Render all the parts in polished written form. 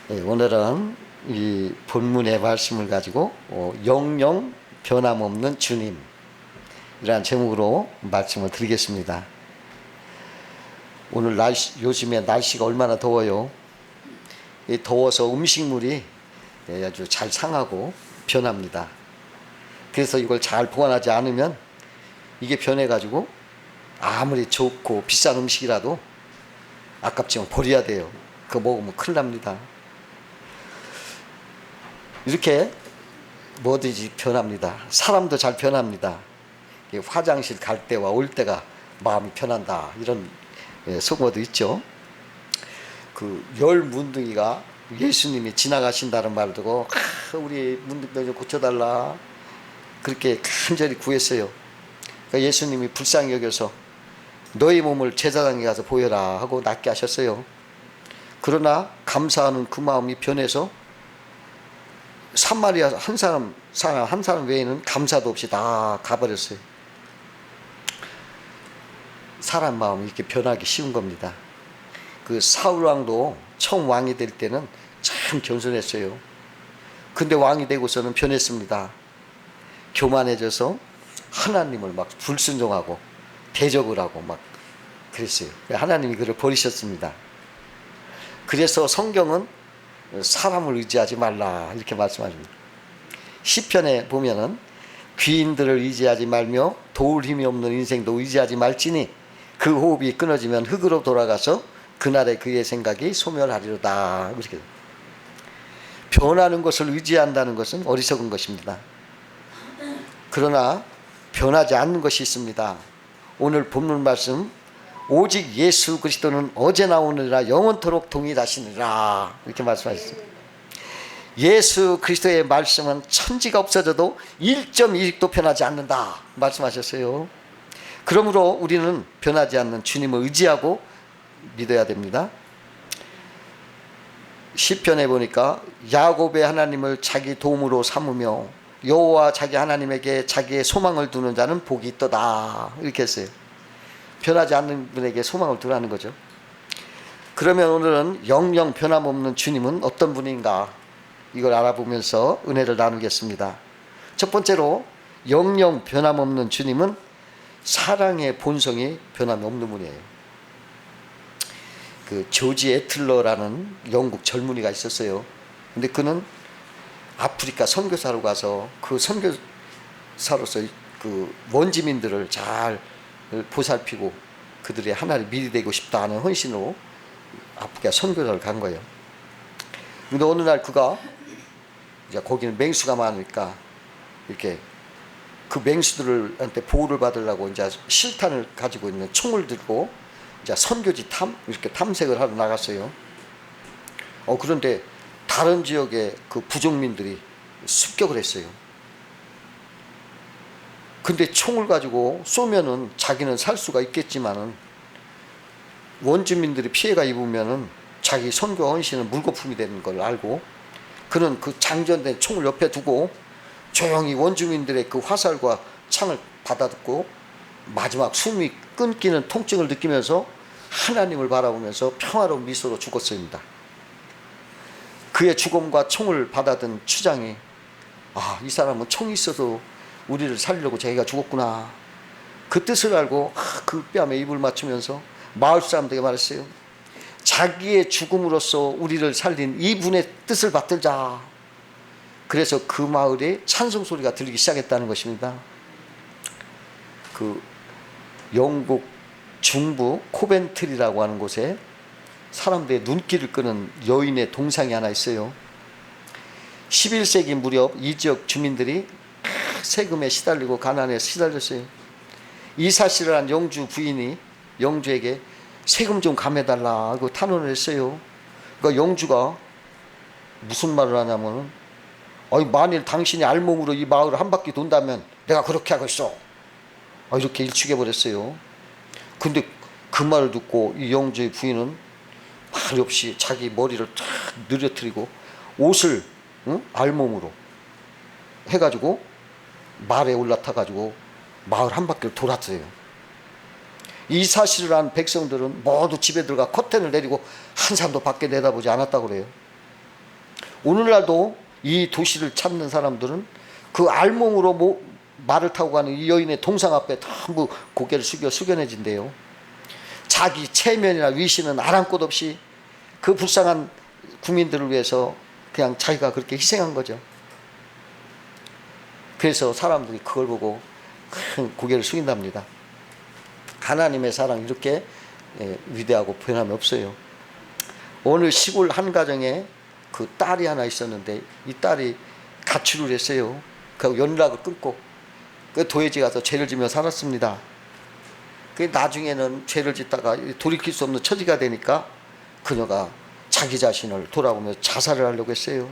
오늘은 이 본문의 말씀을 가지고 영영 변함없는 주님 이라는 제목으로 말씀을 드리겠습니다. 오늘 요즘에 날씨가 얼마나 더워요. 이 더워서 음식물이 아주 잘 상하고 변합니다. 그래서 이걸 잘 보관하지 않으면 이게 변해가지고 아무리 좋고 비싼 음식이라도 아깝지만 버려야 돼요. 그거 먹으면 큰일 납니다. 이렇게 뭐든지 변합니다. 사람도 잘 변합니다. 화장실 갈 때와 올 때가 마음이 편한다, 이런 속어도 있죠. 그 열 문둥이가 예수님이 지나가신다는 말을 듣고 우리 문둥이 좀 고쳐달라 그렇게 간절히 구했어요. 그러니까 예수님이 불쌍히 여겨서 너희 몸을 제사장에 가서 보여라 하고 낫게 하셨어요. 그러나 감사하는 그 마음이 변해서 산마리아 한 사람 외에는 감사도 없이 다 가버렸어요. 사람 마음이 이렇게 변하기 쉬운 겁니다. 그 사울 왕도 처음 왕이 될 때는 참 겸손했어요. 근데 왕이 되고서는 변했습니다. 교만해져서 하나님을 막 불순종하고 대적을 하고 막 그랬어요. 하나님이 그를 버리셨습니다. 그래서 성경은 사람을 의지하지 말라 이렇게 말씀하십니다. 시편에 보면은 귀인들을 의지하지 말며 도울 힘이 없는 인생도 의지하지 말지니 그 호흡이 끊어지면 흙으로 돌아가서 그날의 그의 생각이 소멸하리로다. 이렇게 변하는 것을 의지한다는 것은 어리석은 것입니다. 그러나 변하지 않는 것이 있습니다. 오늘 본문 말씀, 오직 예수 그리스도는 어제나 오늘이나 영원토록 동일하시니라 이렇게 말씀하셨어요. 예수 그리스도의 말씀은 천지가 없어져도 1.1도 변하지 않는다 말씀하셨어요. 그러므로 우리는 변하지 않는 주님을 의지하고 믿어야 됩니다. 시편에 보니까 야곱의 하나님을 자기 도움으로 삼으며 여호와 자기 하나님에게 자기의 소망을 두는 자는 복이 있도다 이렇게 했어요. 변하지 않는 분에게 소망을 두라는 거죠. 그러면 오늘은 영영 변함없는 주님은 어떤 분인가 이걸 알아보면서 은혜를 나누겠습니다. 첫 번째로 영영 변함없는 주님은 사랑의 본성이 변함이 없는 분이에요. 그 조지 애틀러라는 영국 젊은이가 있었어요. 근데 그는 아프리카 선교사로 가서 그 선교사로서 그 원주민들을 잘 보살피고 그들의 하나를 미리 되고 싶다 하는 헌신으로 아프리카 선교사를 간 거예요. 근데 어느 날 그가 이제 거기는 맹수가 많으니까 이렇게 그 맹수들한테 보호를 받으려고 이제 실탄을 가지고 있는 총을 들고 이제 선교지 이렇게 탐색을 하러 나갔어요. 그런데 다른 지역의 그 부족민들이 습격을 했어요. 근데 총을 가지고 쏘면은 자기는 살 수가 있겠지만은 원주민들이 피해가 입으면은 자기 선교 헌신은 물거품이 되는 걸 알고 그는 그 장전된 총을 옆에 두고 조용히 원주민들의 그 화살과 창을 받아듣고 마지막 숨이 끊기는 통증을 느끼면서 하나님을 바라보면서 평화로운 미소로 죽었습니다. 그의 죽음과 총을 받아든 추장이 이 사람은 총이 있어도 우리를 살리려고 자기가 죽었구나 그 뜻을 알고 그 뺨에 입을 맞추면서 마을 사람들에게 말했어요. 자기의 죽음으로써 우리를 살린 이분의 뜻을 받들자. 그래서 그 마을에 찬송 소리가 들리기 시작했다는 것입니다. 그 영국 중부 코벤트리라고 하는 곳에 사람들의 눈길을 끄는 여인의 동상이 하나 있어요. 11세기 무렵 이 지역 주민들이 세금에 시달리고 가난에 시달렸어요. 이 사실을 한 영주 부인이 영주에게 세금 좀 감해달라 하고 탄원을 했어요. 그러니까 영주가 무슨 말을 하냐면 만일 당신이 알몸으로 이 마을을 한 바퀴 돈다면 내가 그렇게 하겠어 이렇게 일축해버렸어요. 근데 그 말을 듣고 이 영주의 부인은 말 없이 자기 머리를 탁 늘어뜨리고 옷을 알몸으로 해가지고 말에 올라타가지고 마을 한 바퀴를 돌았어요. 이 사실을 한 백성들은 모두 집에 들어가 커튼을 내리고 한 사람도 밖에 내다보지 않았다고 그래요. 오늘날도 이 도시를 찾는 사람들은 그 알몸으로 말을 타고 가는 이 여인의 동상 앞에 전부 고개를 숙연해진대요. 자기 체면이나 위신은 아랑곳 없이 그 불쌍한 국민들을 위해서 그냥 자기가 그렇게 희생한 거죠. 그래서 사람들이 그걸 보고 큰 고개를 숙인답니다. 하나님의 사랑 이렇게 위대하고 변함이 없어요. 어느 시골 한 가정에 그 딸이 하나 있었는데 이 딸이 가출을 했어요. 그 연락을 끊고 그 도회지 가서 죄를 지며 살았습니다. 그 나중에는 죄를 짓다가 돌이킬 수 없는 처지가 되니까 그녀가 자기 자신을 돌아보며 자살을 하려고 했어요.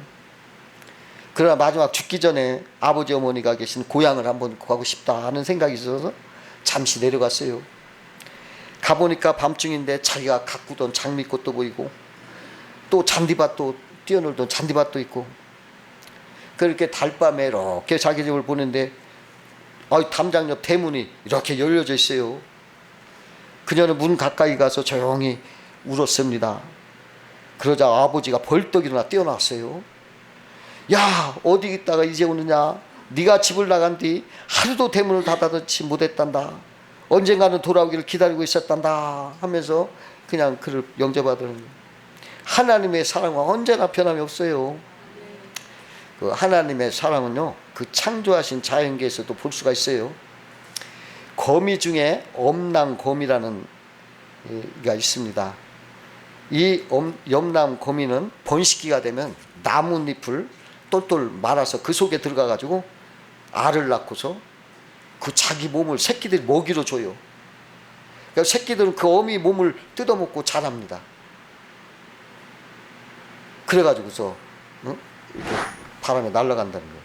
그러나 마지막 죽기 전에 아버지 어머니가 계신 고향을 한번 가고 싶다 하는 생각이 있어서 잠시 내려갔어요. 가보니까 밤중인데 자기가 가꾸던 장미꽃도 보이고 또 잔디밭도 뛰어놀던 잔디밭도 있고 그렇게 달밤에 이렇게 자기 집을 보는데 담장 옆 대문이 이렇게 열려져 있어요. 그녀는 문 가까이 가서 조용히 울었습니다. 그러자 아버지가 벌떡 일어나 뛰어나왔어요. 야, 어디 있다가 이제 오느냐? 네가 집을 나간 뒤 하루도 대문을 닫아놓지 못했단다. 언젠가는 돌아오기를 기다리고 있었단다 하면서 그냥 그를 영접하더니 하나님의 사랑은 언제나 변함이 없어요. 그 하나님의 사랑은요, 그 창조하신 자연계에서도 볼 수가 있어요. 거미 중에 엄낭거미라는 가 있습니다. 이 염남거미는 번식기가 되면 나뭇잎을 똘똘 말아서 그 속에 들어가 가지고 알을 낳고서 그 자기 몸을 새끼들이 먹이로 줘요. 그러니까 새끼들은 그 어미 몸을 뜯어먹고 자랍니다. 그래가지고서 이렇게 바람에 날아간다는 거예요.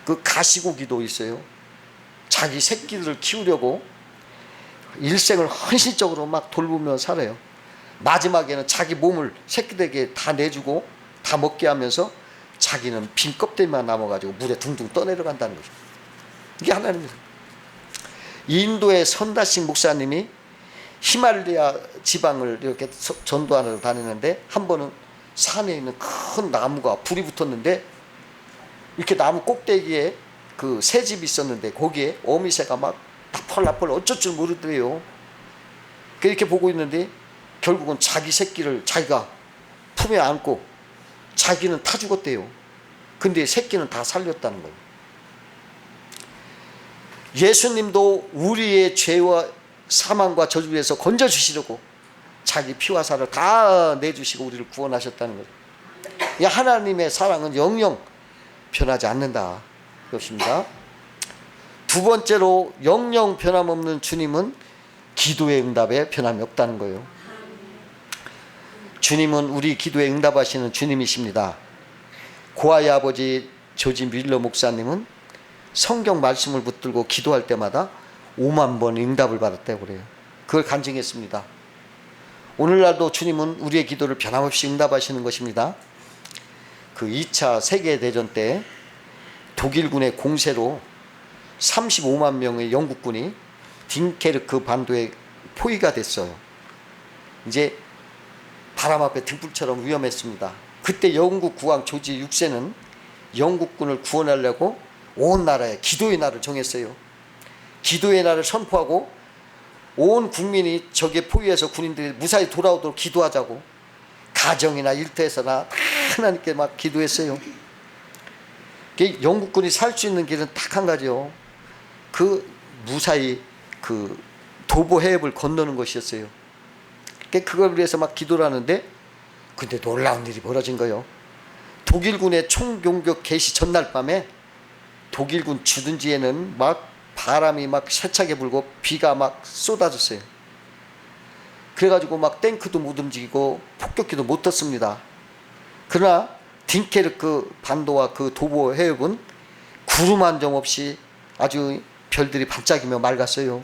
그 가시고기도 있어요. 자기 새끼들을 키우려고 일생을 헌신적으로 막 돌보며 살아요. 마지막에는 자기 몸을 새끼들에게 다 내주고 다 먹게 하면서 자기는 빈 껍데기만 남아가지고 물에 둥둥 떠내려간다는 거죠. 이게 하나님입니다. 인도의 선다식 목사님이 히말라야 지방을 이렇게 전도하러 다니는데 한 번은 산에 있는 큰 나무가 불이 붙었는데 이렇게 나무 꼭대기에 그 새집이 있었는데 거기에 어미새가 막 나펄나펄 어쩔 줄 모르더래요. 그렇게 보고 있는데 결국은 자기 새끼를 자기가 품에 안고 자기는 타 죽었대요. 근데 새끼는 다 살렸다는 거예요. 예수님도 우리의 죄와 사망과 저주에서 건져주시려고 자기 피와 살을 다 내주시고 우리를 구원하셨다는 거예요. 하나님의 사랑은 영영 변하지 않는다. 그것입니다. 두 번째로 영영 변함없는 주님은 기도의 응답에 변함이 없다는 거예요. 주님은 우리 기도에 응답하시는 주님이십니다. 고아의 아버지 조지 밀러 목사님은 성경 말씀을 붙들고 기도할 때마다 5만 번 응답을 받았다고 그래요. 그걸 간증했습니다. 오늘날도 주님은 우리의 기도를 변함없이 응답하시는 것입니다. 그 2차 세계대전 때 독일군의 공세로 35만 명의 영국군이 딩케르크 반도에 포위가 됐어요. 이제 바람 앞에 등불처럼 위험했습니다. 그때 영국 국왕 조지 6세는 영국군을 구원하려고 온 나라에 기도의 날을 정했어요. 기도의 날을 선포하고 온 국민이 적의 포위에서 군인들이 무사히 돌아오도록 기도하자고 가정이나 일터에서나 다 하나님께 막 기도했어요. 영국군이 살 수 있는 길은 딱 한 가지요. 그 무사히 그 도보 해협을 건너는 것이었어요. 그걸 위해서 막 기도를 하는데 근데 놀라운 일이 벌어진 거예요. 독일군의 총공격 개시 전날 밤에 독일군 주둔지에는 막 바람이 막 세차게 불고 비가 막 쏟아졌어요. 그래가지고 막 탱크도 못 움직이고 폭격기도 못 떴습니다. 그러나 딩케르크 반도와 그 도보 해협은 구름 한 점 없이 아주 별들이 반짝이며 맑았어요.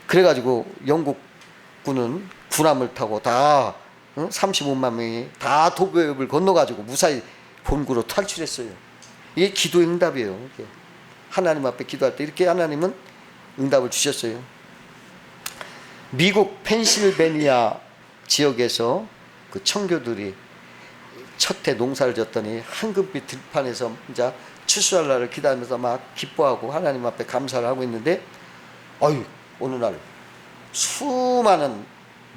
그래가지고 영국군은 군함을 타고 다 35만 명이 다 도보 해협을 건너가지고 무사히 본국으로 탈출했어요. 이게 기도의 응답이에요. 이게. 하나님 앞에 기도할 때 이렇게 하나님은 응답을 주셨어요. 미국 펜실베니아 지역에서 그 청교들이 첫 해 농사를 졌더니 황금빛 들판에서 이제 추수할 날을 기다리면서 막 기뻐하고 하나님 앞에 감사를 하고 있는데, 어이, 어느 날 수많은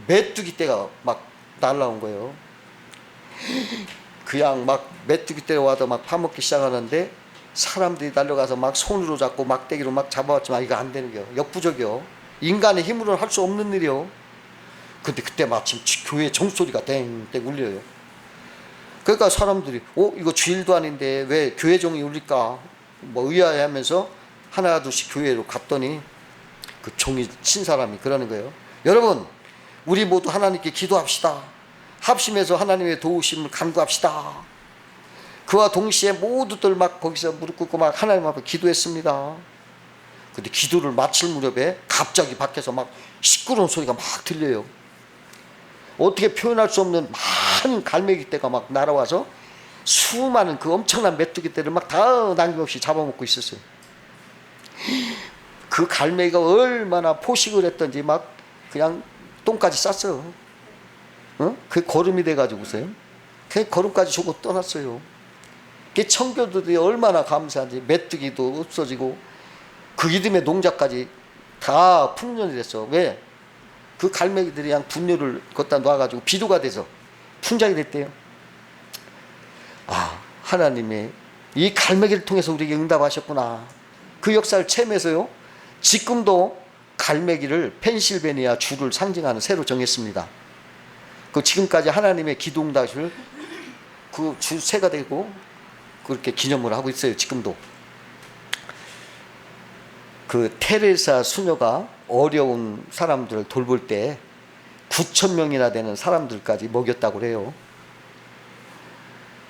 메뚜기 떼가 막 날라온 거예요. 그냥 막 메뚜기 떼가 와도 막 파먹기 시작하는데, 사람들이 달려가서 막 손으로 잡고 막대기로 막 잡아왔지만 이거 안 되는 거요. 역부족이요. 인간의 힘으로는 할 수 없는 일이요. 근데 그때 마침 교회 종소리가 땡땡 울려요. 그러니까 사람들이 이거 주일도 아닌데 왜 교회 종이 울릴까 뭐 의아해하면서 하나 둘씩 교회로 갔더니 그 종이 친 사람이 그러는 거예요. 여러분, 우리 모두 하나님께 기도합시다. 합심해서 하나님의 도우심을 간구합시다. 그와 동시에 모두들 막 거기서 무릎 꿇고 막 하나님 앞에 기도했습니다. 근데 기도를 마칠 무렵에 갑자기 밖에서 막 시끄러운 소리가 막 들려요. 어떻게 표현할 수 없는 많은 갈매기 떼가 막 날아와서 수많은 그 엄청난 메뚜기 떼를 막 다 남김없이 잡아먹고 있었어요. 그 갈매기가 얼마나 포식을 했던지 막 그냥 똥까지 쌌어요. 그 거름이 돼가지고서요. 그 거름까지 주고 떠났어요. 그 청교도들이 얼마나 감사한지 메뚜기도 없어지고 그 이듬해 농작까지 다 풍년이 됐어. 왜? 그 갈매기들이 그냥 분뇨를 걷다 놔가지고 비료가 돼서 풍작이 됐대요. 아, 하나님이 이 갈매기를 통해서 우리에게 응답하셨구나. 그 역사를 체험해서요, 지금도 갈매기를 펜실베니아 주를 상징하는 새로 정했습니다. 그 지금까지 하나님의 기도 응답을 그 주 새가 되고 그렇게 기념을 하고 있어요. 지금도. 그 테레사 수녀가 어려운 사람들을 돌볼 때 9,000명이나 되는 사람들까지 먹였다고 그래요.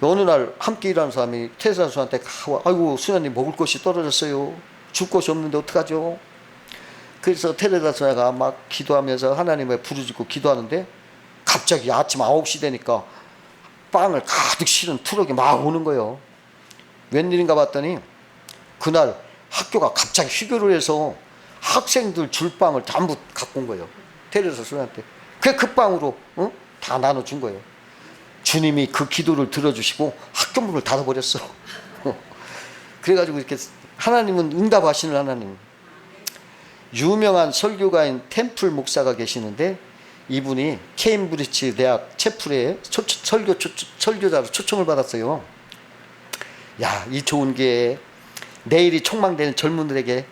어느 날 함께 일하는 사람이 테레사 수녀한테 아이고 수녀님 먹을 것이 떨어졌어요. 줄 것이 없는데 어떡하죠? 그래서 테레사 수녀가 막 기도하면서 하나님을 부르짖고 기도하는데 갑자기 아침 9시 되니까 빵을 가득 실은 트럭이 막 오는 거예요. 웬일인가 봤더니 그날 학교가 갑자기 휴교를 해서 학생들 줄 빵을 전부 갖고 온 거예요. 테레사 수녀한테. 그 빵으로 다 나눠준 거예요. 주님이 그 기도를 들어주시고 학교 문을 닫아버렸어. 그래가지고 이렇게 하나님은 응답하시는 하나님. 유명한 설교가인 템플 목사가 계시는데 이분이 케임브리지 대학 채플에 설교자로 초청을 받았어요. 야, 이 좋은 기회에 내일이 촉망되는 젊은들에게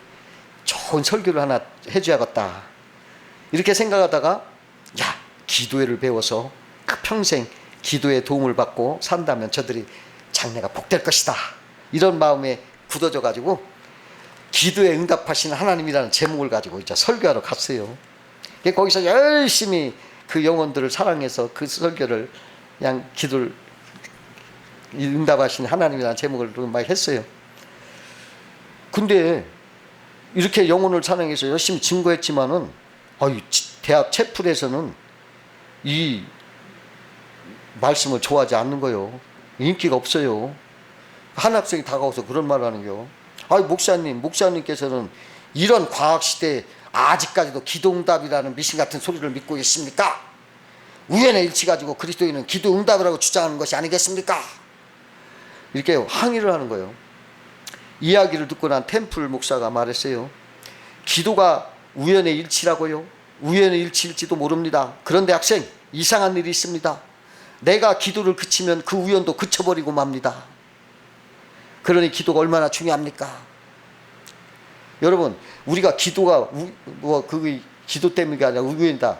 좋은 설교를 하나 해줘야겠다. 이렇게 생각하다가 야, 기도회를 배워서 그 평생 기도의 도움을 받고 산다면 저들이 장래가 복될 것이다. 이런 마음에 굳어져 가지고 기도에 응답하시는 하나님이라는 제목을 가지고 이제 설교하러 갔어요. 거기서 열심히 그 영혼들을 사랑해서 그 설교를 그냥 기도를 응답하시는 하나님이라는 제목을 많이 했어요. 근데 이렇게 영혼을 사랑해서 열심히 증거했지만은 대학 채플에서는 이 말씀을 좋아하지 않는 거예요. 인기가 없어요. 한 학생이 다가와서 그런 말을 하는 거예요. 목사님께서는 이런 과학 시대에 아직까지도 기도응답이라는 미신 같은 소리를 믿고 계십니까? 우연의 일치 가지고 그리스도인은 기도응답이라고 주장하는 것이 아니겠습니까? 이렇게 항의를 하는 거예요. 이야기를 듣고 난 템플 목사가 말했어요. 기도가 우연의 일치라고요? 우연의 일치일지도 모릅니다. 그런데 학생, 이상한 일이 있습니다. 내가 기도를 그치면 그 우연도 그쳐버리고 맙니다. 그러니 기도가 얼마나 중요합니까? 여러분, 우리가 기도가 그 기도 때문이 아니라 우연이다.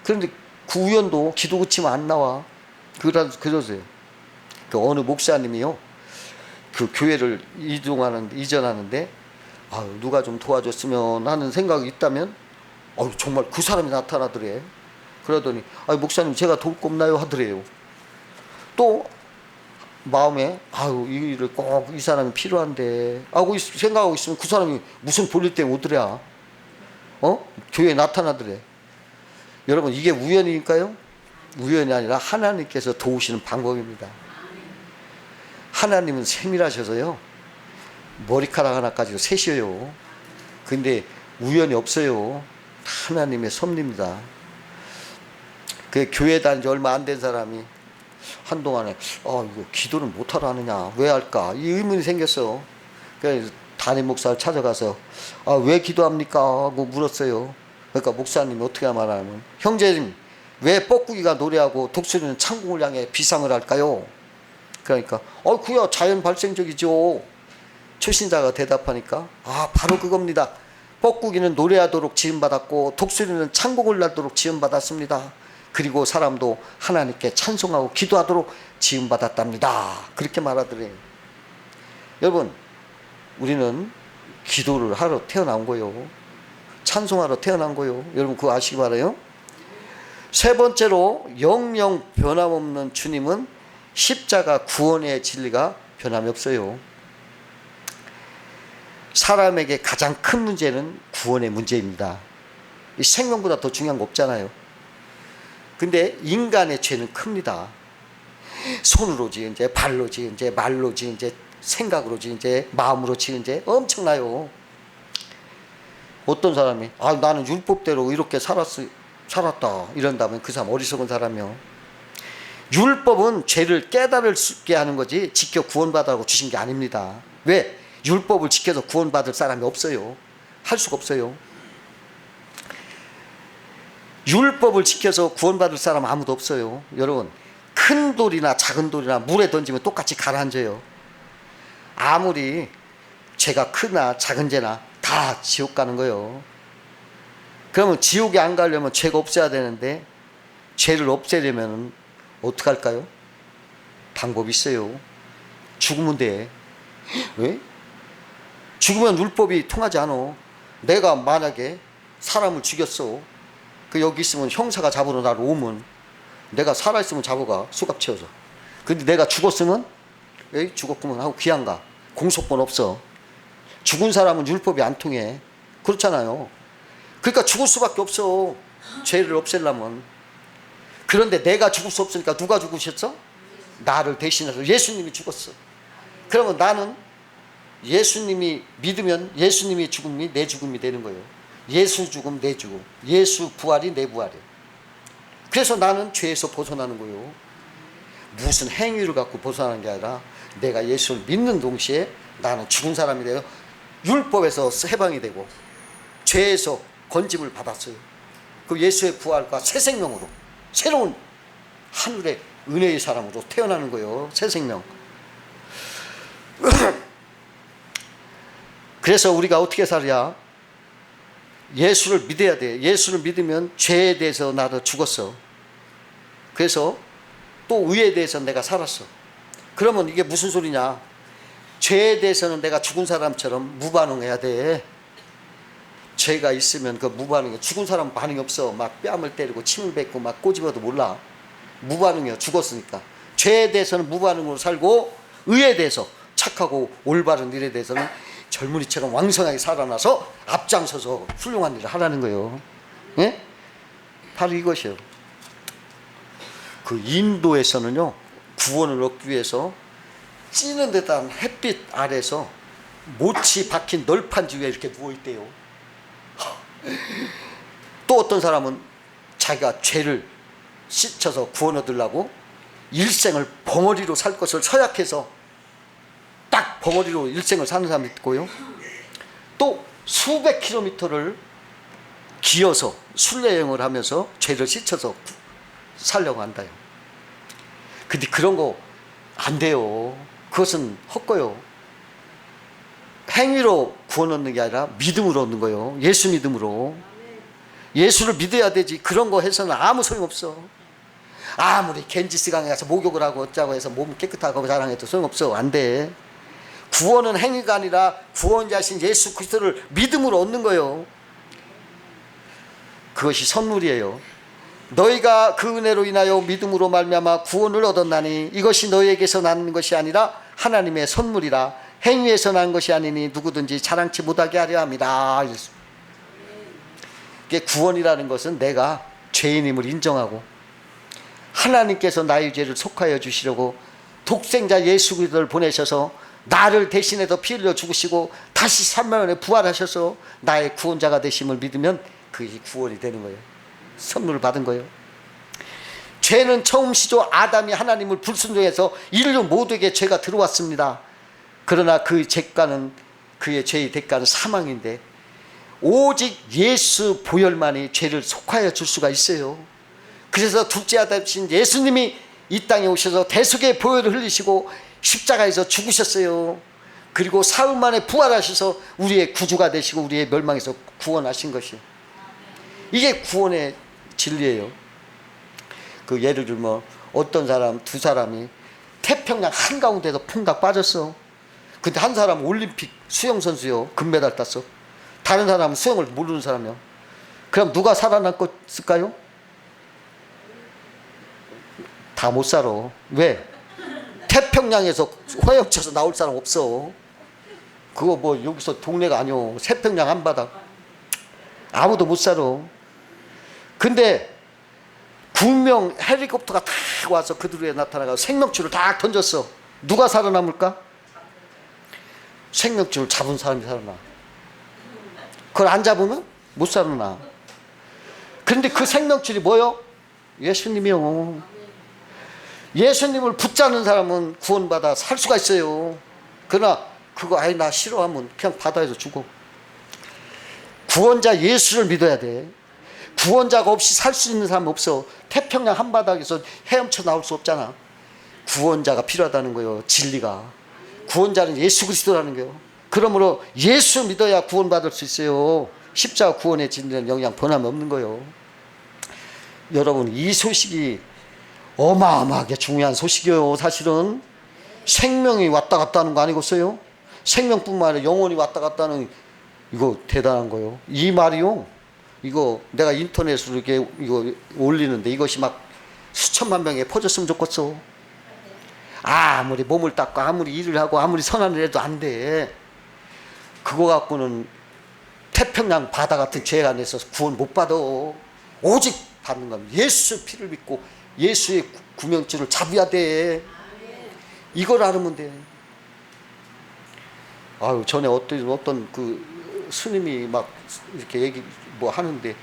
그런데 그 우연도 기도 그치면 안 나와. 그러세요. 그 어느 목사님이요, 그 교회를 이전하는데 누가 좀 도와줬으면 하는 생각이 있다면 정말 그 사람이 나타나더래. 그러더니 목사님 제가 도울 거 없나요 하더래요. 또 마음에 이 일을 꼭 이 사람이 필요한데 하고 생각하고 있으면 그 사람이 무슨 볼일 때문에 오더라. 교회에 나타나더래. 여러분, 이게 우연일까요? 우연이 아니라 하나님께서 도우시는 방법입니다. 하나님은 세밀하셔서요, 머리카락 하나 가지고 세셔요. 근데 우연이 없어요. 하나님의 섭리입니다. 그 교회 다닌 지 얼마 안 된 사람이 한동안에 이거 기도를 못하러 하느냐, 왜 할까, 이 의문이 생겼어. 그래서 담임 목사를 찾아가서 왜 기도합니까 하고 물었어요. 그러니까 목사님이 어떻게 말하냐면, 형제님 왜 뻐꾸기가 노래하고 독수리는 창공을 향해 비상을 할까요? 그러니까 그야 자연 발생적이죠. 초신자가 대답하니까 바로 그겁니다. 뻐꾸기는 노래하도록 지음받았고 독수리는 창공을 날도록 지음받았습니다. 그리고 사람도 하나님께 찬송하고 기도하도록 지음받았답니다. 그렇게 말하더래요. 여러분, 우리는 기도를 하러 태어난 거요, 찬송하러 태어난 거요. 여러분 그거 아시기 바라요. 세 번째로, 영영 변함없는 주님은 십자가 구원의 진리가 변함이 없어요. 사람에게 가장 큰 문제는 구원의 문제입니다. 생명보다 더 중요한 거 없잖아요. 근데 인간의 죄는 큽니다. 손으로 지은 죄, 발로 지은 죄, 말로 지은 죄, 생각으로 지은 죄, 마음으로 지은 죄 엄청나요. 어떤 사람이 나는 율법대로 이렇게 살았다 이런다면 그 사람 어리석은 사람이요. 율법은 죄를 깨달게 하는 거지 지켜 구원받으라고 주신 게 아닙니다. 왜? 율법을 지켜서 구원받을 사람이 없어요. 할 수가 없어요. 율법을 지켜서 구원받을 사람 아무도 없어요. 여러분, 큰 돌이나 작은 돌이나 물에 던지면 똑같이 가라앉아요. 아무리 죄가 크나 작은 죄나 다 지옥 가는 거예요. 그러면 지옥에 안 가려면 죄가 없어야 되는데, 죄를 없애려면 어떻게 할까요? 방법이 있어요. 죽으면 돼. 왜? 죽으면 율법이 통하지 않아. 내가 만약에 사람을 죽였어. 여기 있으면 형사가 잡으러 나를 오면 내가 살아있으면 잡아가, 수갑 채워서. 근데 내가 죽었으면 에이 죽었구만 하고 귀안 가. 공소권 없어. 죽은 사람은 율법이 안 통해. 그렇잖아요. 그러니까 죽을 수밖에 없어, 죄를 없애려면. 그런데 내가 죽을 수 없으니까 누가 죽으셨어? 나를 대신해서 예수님이 죽었어. 그러면 나는 예수님이 믿으면 예수님이 죽음이 내 죽음이 되는 거예요. 예수 죽음 내 죽음, 예수 부활이 내 부활이에요. 그래서 나는 죄에서 벗어나는 거예요. 무슨 행위를 갖고 벗어나는 게 아니라 내가 예수를 믿는 동시에 나는 죽은 사람이 되어 율법에서 해방이 되고 죄에서 건짐을 받았어요. 그 예수의 부활과 새 생명으로 새로운 하늘의 은혜의 사람으로 태어나는 거예요. 새 생명. 그래서 우리가 어떻게 살아야? 예수를 믿어야 돼. 예수를 믿으면 죄에 대해서 나도 죽었어. 그래서 또 의에 대해서 내가 살았어. 그러면 이게 무슨 소리냐? 죄에 대해서는 내가 죽은 사람처럼 무반응해야 돼. 죄가 있으면 그 무반응해. 죽은 사람 반응이 없어. 막 뺨을 때리고 침을 뱉고 막 꼬집어도 몰라. 무반응이야. 죽었으니까. 죄에 대해서는 무반응으로 살고, 의에 대해서 착하고 올바른 일에 대해서는 젊은이처럼 왕성하게 살아나서 앞장서서 훌륭한 일을 하라는 거예요. 예? 바로 이것이에요. 그 인도에서는요, 구원을 얻기 위해서 찌는 듯한 햇빛 아래서 못이 박힌 널판지 위에 이렇게 누워있대요. 또 어떤 사람은 자기가 죄를 씻어서 구원 얻으려고 일생을 벙어리로 살 것을 서약해서 딱 벙어리로 일생을 사는 사람이 있고요. 또 수백 킬로미터를 기어서 순례여행을 하면서 죄를 씻어서 살려고 한다요. 근데 그런 거 안 돼요. 그것은 헛거요. 행위로 구원 얻는 게 아니라 믿음으로 얻는 거예요. 예수 믿음으로. 예수를 믿어야 되지. 그런 거 해서는 아무 소용없어. 아무리 겐지스강에 가서 목욕을 하고 어쩌고 해서 몸 깨끗하고 자랑해도 소용없어. 안 돼. 구원은 행위가 아니라 구원자신 예수 그리스도를 믿음으로 얻는 거예요. 그것이 선물이에요. 너희가 그 은혜로 인하여 믿음으로 말미암아 구원을 얻었나니 이것이 너희에게서 나는 것이 아니라 하나님의 선물이라. 행위에서 난 것이 아니니 누구든지 자랑치 못하게 하려 함이라. 이게 구원이라는 것은 내가 죄인임을 인정하고 하나님께서 나의 죄를 속하여 주시려고 독생자 예수 그리스도를 보내셔서 나를 대신해서 피 흘려 죽으시고 다시 3일 만에 부활하셔서 나의 구원자가 되심을 믿으면 그게 구원이 되는 거예요. 선물을 받은 거예요. 죄는 처음 시조 아담이 하나님을 불순종해서 인류 모두에게 죄가 들어왔습니다. 그러나 그 죄가는, 그의 죄의 대가는 사망인데 오직 예수 보혈만이 죄를 속하여 줄 수가 있어요. 그래서 둘째 아들이신 예수님이 이 땅에 오셔서 대속의 보혈을 흘리시고 십자가에서 죽으셨어요. 그리고 사흘 만에 부활하셔서 우리의 구주가 되시고 우리의 멸망에서 구원하신 것이, 이게 구원의 진리예요. 그 예를 들면 어떤 사람, 두 사람이 태평양 한가운데서 퐁당 빠졌어. 근데 한 사람은 올림픽 수영선수요, 금메달 땄어. 다른 사람은 수영을 모르는 사람이요. 그럼 누가 살아남을까요? 다 못 살아. 왜? 태평양에서 허영쳐서 나올 사람 없어. 그거 뭐 여기서 동네가 아니오. 태평양 한바다 아무도 못 살아. 근데 군명 헬리콥터가 다 와서 그들 위에 나타나서 생명줄을 다 던졌어. 누가 살아남을까? 생명줄을 잡은 사람이 살아나. 그걸 안 잡으면 못 살아나. 그런데 그 생명줄이 뭐요? 예수님이요. 예수님을 붙잡는 사람은 구원받아 살 수가 있어요. 그러나 그거 아예 나 싫어하면 그냥 바다에서 죽어. 구원자 예수를 믿어야 돼. 구원자가 없이 살 수 있는 사람 없어. 태평양 한바닥에서 헤엄쳐 나올 수 없잖아. 구원자가 필요하다는 거예요. 진리가. 구원자는 예수 그리스도라는 거예요. 그러므로 예수 믿어야 구원받을 수 있어요. 십자가 구원의 진리는 영영 변함없는 거예요. 여러분, 이 소식이 어마어마하게 중요한 소식이에요. 사실은 생명이 왔다 갔다 하는 거 아니겠어요? 생명뿐만 아니라 영혼이 왔다 갔다 하는, 이거 대단한 거예요. 이 말이요, 이거 내가 인터넷으로 이렇게 이거 올리는데 이것이 막 수천만 명에 퍼졌으면 좋겠어. 아무리 몸을 닦고 아무리 일을 하고 아무리 선한 일 해도 안 돼. 그거 갖고는 태평양 바다 같은 죄 안에서 구원 못 받아. 오직 받는 겁니다. 예수 피를 믿고 예수의 구명줄을 잡아야 돼. 이걸 알으면 돼. 아유, 전에 어떤 그 스님이 막 이렇게 얘기 뭐 하는데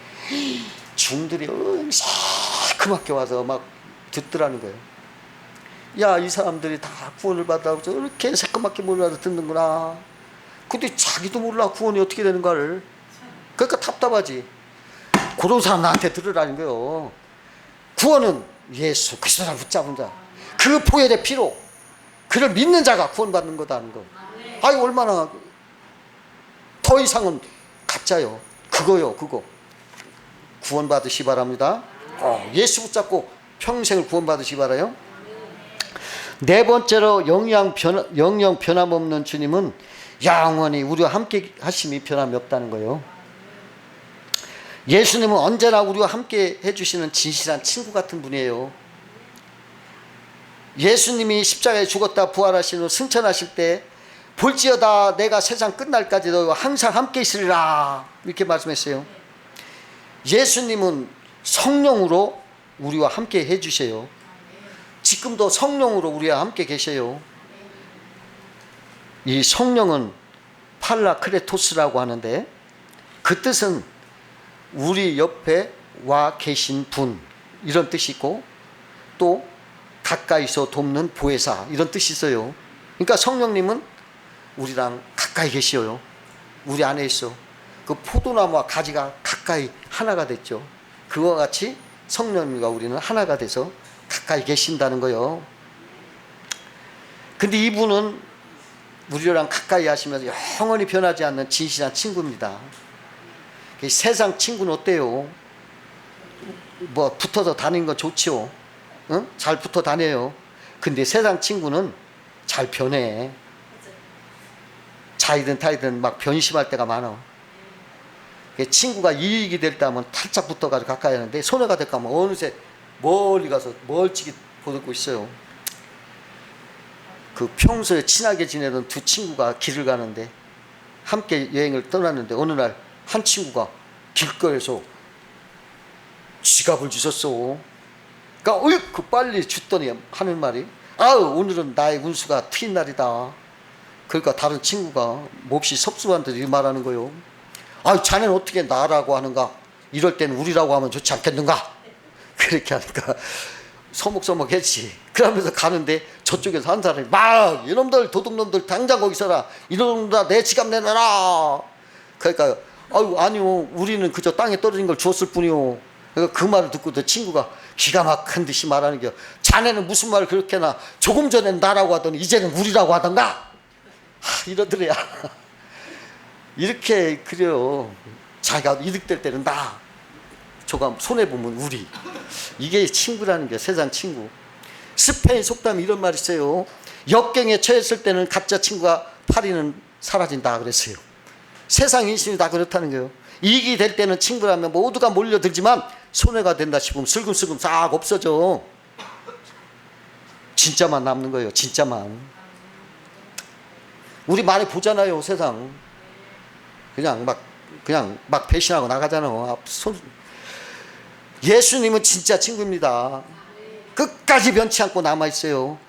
중들이 새그맣게 와서 막 듣더라는 거예요. 야, 이 사람들이 다 구원을 받아서 이렇게 새끄맣게 몰라서 듣는구나. 근데 자기도 몰라 구원이 어떻게 되는가를. 그러니까 답답하지. 그런 사람 나한테 들으라는 거예요. 구원은 예수 그리스도를 붙잡은 자, 그 보혈의 피로 그를 믿는 자가 구원받는 거다는 거. 아이, 얼마나 더 이상은 가짜요. 그거요, 그거. 구원받으시 바랍니다. 예수 붙잡고 평생을 구원받으시 바라요. 네 번째로 영영 변함없는 주님은 영원히 우리와 함께 하심이 변함이 없다는 거예요. 예수님은 언제나 우리와 함께 해주시는 진실한 친구 같은 분이에요. 예수님이 십자가에 죽었다 부활하신 후 승천하실 때 볼지어다 내가 세상 끝날까지 너희와 항상 함께 있으리라, 이렇게 말씀했어요. 예수님은 성령으로 우리와 함께 해주세요. 지금도 성령으로 우리와 함께 계셔요. 이 성령은 팔라크레토스라고 하는데 그 뜻은 우리 옆에 와 계신 분, 이런 뜻이 있고, 또 가까이서 돕는 보혜사, 이런 뜻이 있어요. 그러니까 성령님은 우리랑 가까이 계시어요. 우리 안에 있어. 그 포도나무와 가지가 가까이 하나가 됐죠. 그와 같이 성령님과 우리는 하나가 돼서 가까이 계신다는 거예요. 근데 이분은 우리랑 가까이 하시면서 영원히 변하지 않는 진실한 친구입니다. 세상 친구는 어때요? 뭐 붙어서 다니는 건 좋지요. 응? 잘 붙어 다녀요. 근데 세상 친구는 잘 변해. 자이든 타이든 막 변심할 때가 많아. 친구가 이익이 될 때 하면 탈착 붙어가지고 가까이 하는데, 손해가 될까 하면 어느새 멀리 가서 멀찍이 보고 있어요. 그 평소에 친하게 지내던 두 친구가 길을 가는데 함께 여행을 떠났는데 어느 날 한 친구가 길거리에서 지갑을 주셨어. 그러니까 어이구 빨리 줬더니 하는 말이, 아우 오늘은 나의 운수가 트인 날이다. 그러니까 다른 친구가 몹시 섭섭한 듯이 말하는 거예요. 아유, 자네는 어떻게 나라고 하는가? 이럴 때는 우리라고 하면 좋지 않겠는가? 그렇게 하니까 서먹서먹했지. 그러면서 가는데 저쪽에서 한 사람이 막 이놈들 도둑놈들 당장 거기 서라. 이놈들 내 지갑 내놔라. 그러니까 아유 아니요 우리는 그저 땅에 떨어진 걸 주었을 뿐이요. 그러니까 그 말을 듣고 그 친구가 기가 막힌 듯이 말하는 게 자네는 무슨 말을 그렇게 나 조금 전엔 나라고 하더니 이제는 우리라고 하던가. 이러더래야. 이렇게 그래요. 자기가 이득될 때는 나, 저가 손해보면 우리. 이게 친구라는 게 세상 친구. 스페인 속담에 이런 말이 있어요. 역경에 처했을 때는 가짜 친구가 파리는 사라진다 그랬어요. 세상 인심이 다 그렇다는 거예요. 이익이 될 때는 친구라면 모두가 몰려들지만 손해가 된다 싶으면 슬금슬금 싹 없어져. 진짜만 남는 거예요. 진짜만. 우리 많이 보잖아요. 세상 그냥 막 배신하고 나가잖아. 예수님은 진짜 친구입니다. 끝까지 변치 않고 남아있어요.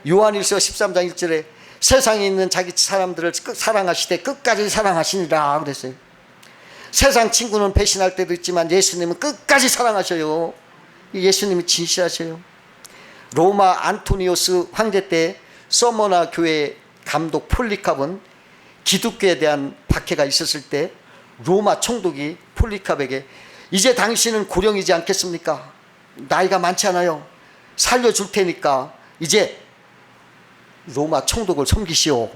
요한일서 13장 1절에 세상에 있는 자기 사람들을 사랑하시되 끝까지 사랑하시니라 그랬어요. 세상 친구는 배신할 때도 있지만 예수님은 끝까지 사랑하셔요. 예수님이 진실하셔요. 로마 안토니오스 황제 때 서머나 교회 감독 폴리캅은 기독교에 대한 박해가 있었을 때 로마 총독이 폴리캅에게 이제 당신은 고령이지 않겠습니까? 나이가 많지 않아요. 살려줄 테니까 이제 로마 총독을 섬기시오.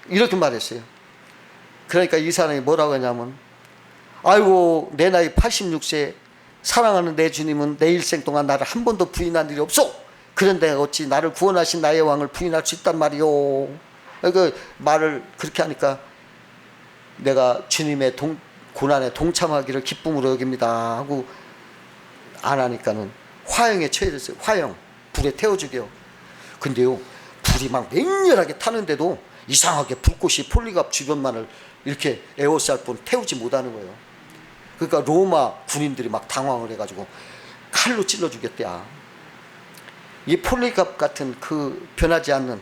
이렇게 말했어요. 그러니까 이 사람이 뭐라고 하냐면 아이고 내 나이 86세 사랑하는 내 주님은 내 일생 동안 나를 한 번도 부인한 일이 없어. 그런데 어찌 나를 구원하신 나의 왕을 부인할 수 있단 말이오. 그 말을 그렇게 하니까 내가 주님의 고난에 동참하기를 기쁨으로 여깁니다 하고 안 하니까는 화형에 처해졌어요. 화형. 불에 태워 죽여요. 근데요 불이 막 맹렬하게 타는데도 이상하게 불꽃이 폴리갑 주변만을 이렇게 에워쌀 뿐 태우지 못하는 거예요. 그러니까 로마 군인들이 막 당황을 해가지고 칼로 찔러 죽였대야. 이 폴리갑 같은 그 변하지 않는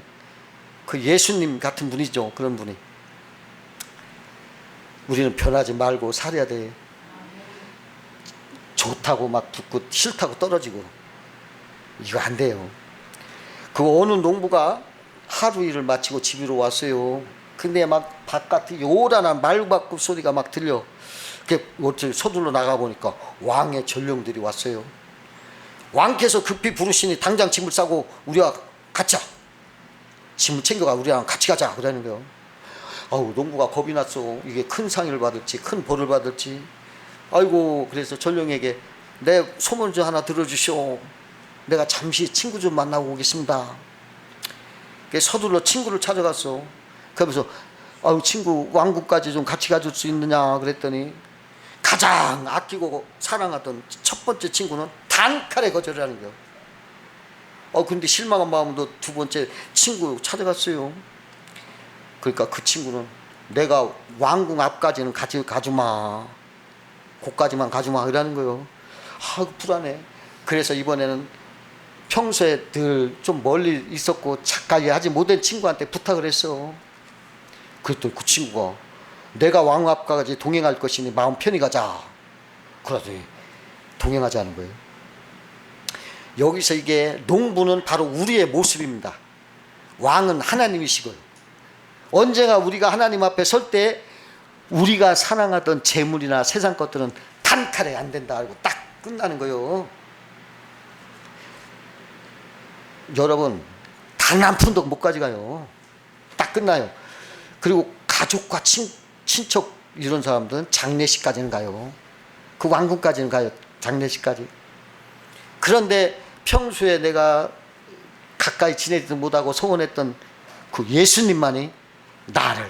그 예수님 같은 분이죠. 그런 분이. 우리는 변하지 말고 살아야 돼. 좋다고 막 붙고 싫다고 떨어지고 이거 안 돼요. 그 어느 농부가 하루 일을 마치고 집으로 왔어요. 근데 막 바깥에 요란한 말박구 소리가 막 들려. 어째 서둘러 나가보니까 왕의 전령들이 왔어요. 왕께서 급히 부르시니 당장 짐을 싸고 우리와 같이 짐을 챙겨가 우리랑 같이 가자 그러는 거예요. 아우 농부가 겁이 났어. 이게 큰 상을 받을지 큰 벌을 받을지. 아이고 그래서 전령에게 내 소문 좀 하나 들어주시오. 내가 잠시 친구 좀 만나고 오겠습니다. 서둘러 친구를 찾아갔어. 그러면서 아유 친구 왕궁까지 좀 같이 가줄 수 있느냐 그랬더니 가장 아끼고 사랑하던 첫 번째 친구는 단칼에 거절하는 거예요. 근데 실망한 마음으로 두 번째 친구 찾아갔어요. 그러니까 그 친구는 내가 왕궁 앞까지는 가주마. 거기까지만 가주마 이러는 거예요. 불안해. 그래서 이번에는 평소에 늘 좀 멀리 있었고 가까이 하지 못한 친구한테 부탁을 했어. 그랬더니 그 친구가 내가 왕궁 앞까지 동행할 것이니 마음 편히 가자. 그러더니 동행하자는 거예요. 여기서 이게 농부는 바로 우리의 모습입니다. 왕은 하나님이시고요. 언젠가 우리가 하나님 앞에 설 때 우리가 사랑하던 재물이나 세상 것들은 단칼에 안 된다 알고 딱 끝나는 거예요. 여러분 단 한 푼도 못 가져가요. 딱 끝나요. 그리고 가족과 친척 이런 사람들은 장례식까지는 가요. 그 왕궁까지는 가요. 장례식까지. 그런데 평소에 내가 가까이 지내지도 못하고 소원했던 그 예수님만이 나를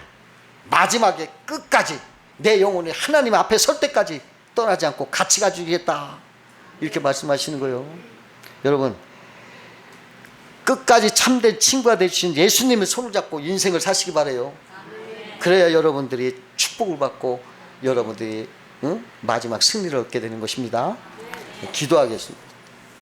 마지막에 끝까지 내 영혼이 하나님 앞에 설 때까지 떠나지 않고 같이 가주겠다 이렇게 말씀하시는 거예요. 여러분 끝까지 참된 친구가 되신 예수님의 손을 잡고 인생을 사시기 바라요. 그래야 여러분들이 축복을 받고 여러분들이 마지막 승리를 얻게 되는 것입니다. 기도하겠습니다.